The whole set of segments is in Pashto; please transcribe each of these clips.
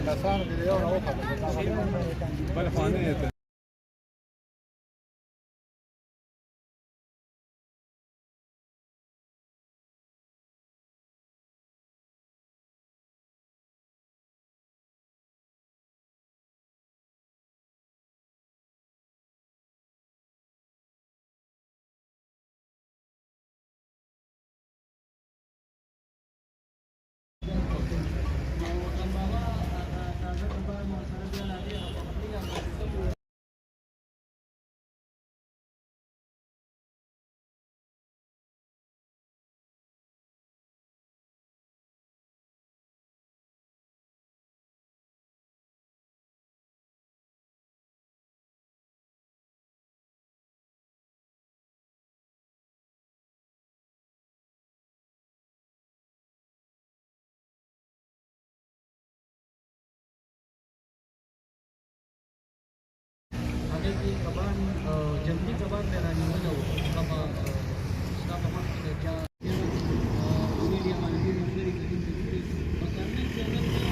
کسانو کې د یو نه وخت بل خانه یې کې کبان جنگي کبان به رانیول او هغه ستا په مخ کې د چا ویډیو باندې ملګري کوي په کارني چینل کې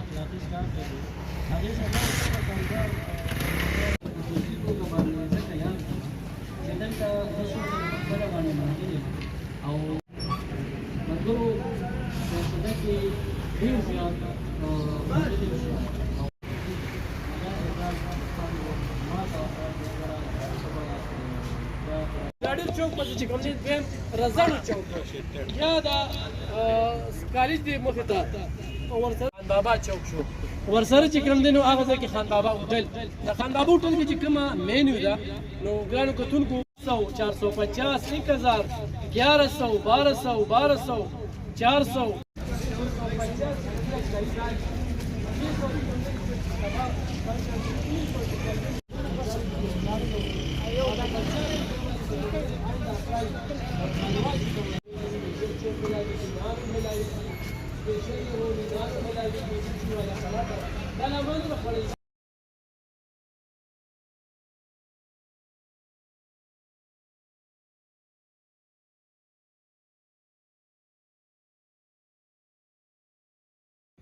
اخلاقي سٹار کوي هغه سره کارګر کبان څنګه یا چینل کا تاسو په اړه باندې او مګرو څه کې ډیر زیات لاډر چوک په چې کوم ځای دیم رضاړو چوک یا دا کالج دی مخې ته ورسره خان بابا چوک شو ورسره چې کوم دی نو هغه ځای کې خان بابا هوټل د خان بابا هوټل کې چې کومه مینیو ده نو ګرانو کتونکو 450 1000 1100 1200 400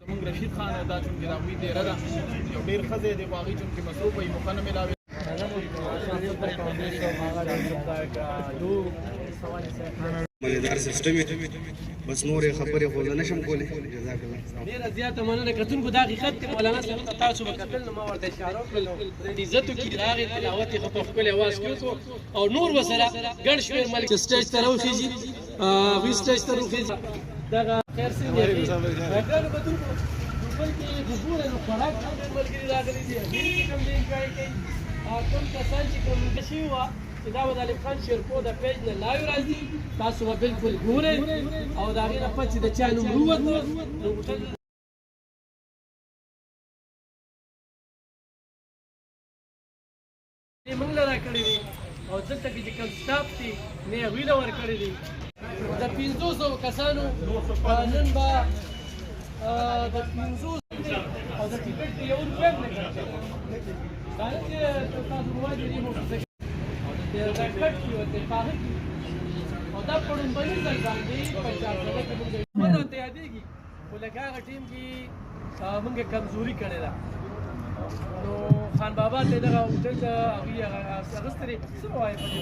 زمونږ رشید خان دا چونکې د هغوی ډېره ده یو ډېر ښه ځای دی خو هغوی چونکې مصروف وي موقع نه ملاوي مزیدار سیسټم بس نورې خبرې خو زه نشم کولی. جزاک الله. ډېره زیاته مننه کتونکو دا حقیقت دی مولانا صاحب ته تاسو به کتل نو ما ورته اشاره وکړل عزتو کې د هغې تلاوت یې په ښکلي اواز کې وکړو او نور ورسره ګڼ شمېر ملک چې سټیج ته راوخېږي هغوی سټیج ته راوخېږي دغه خیر څنګه دي ګرانو کتونکو دوبل کې د ګوره نو خوراک هم ډېر ملګري راغلي دي هغوی چې کوم دی انجوای کوي کوم کسان چې کوم شوي وه چې دا به د الف خان شیرپور د پیج نه لایو راځي تاسو به بلکل ګورئ او د هغې نه پس چې د چا نوم ووته نو هوټل موږ له راکړي دي او دلته کې چې کوم سټاف دي نه یې هغوی له ورکړي دي د 500 کسانو نن به د 500 او د ټکټ یو روپۍ هم نه ګټي دا نه چې تاسو موادې دي مو د کټ کې ورته پاهه او دا پړومبني ځل باندې په 400 کې موږ ته یادېږي خو لکه هغه ټیم کې موږ کمزوري کړې ده نو خان بابا ته دغه هوټل ته هغوی اخیستلې څه وایي په دې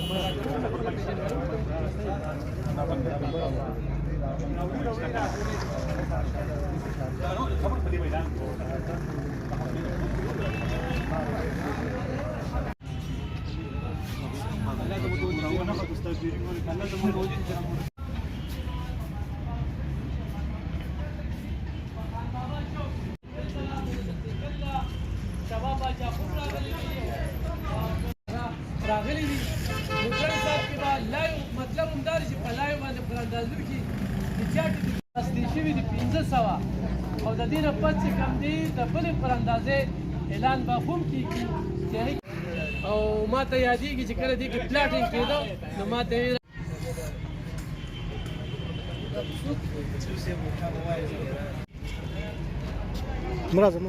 راغلي دي هوټل صاحب کې به لایو مطلب همدا دی چې په لایو باندې پراندازو کې د چاټ اصلي شوي دي 1500 او د دې نه پس چې کوم دی د بلې پراندازې اعلان به هم کېږي او ما ته یادېږي چې کله دې کې پلاټینګ کېده نو ما ته یې مرازه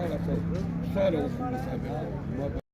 دواړه پر ساده حکم مطابق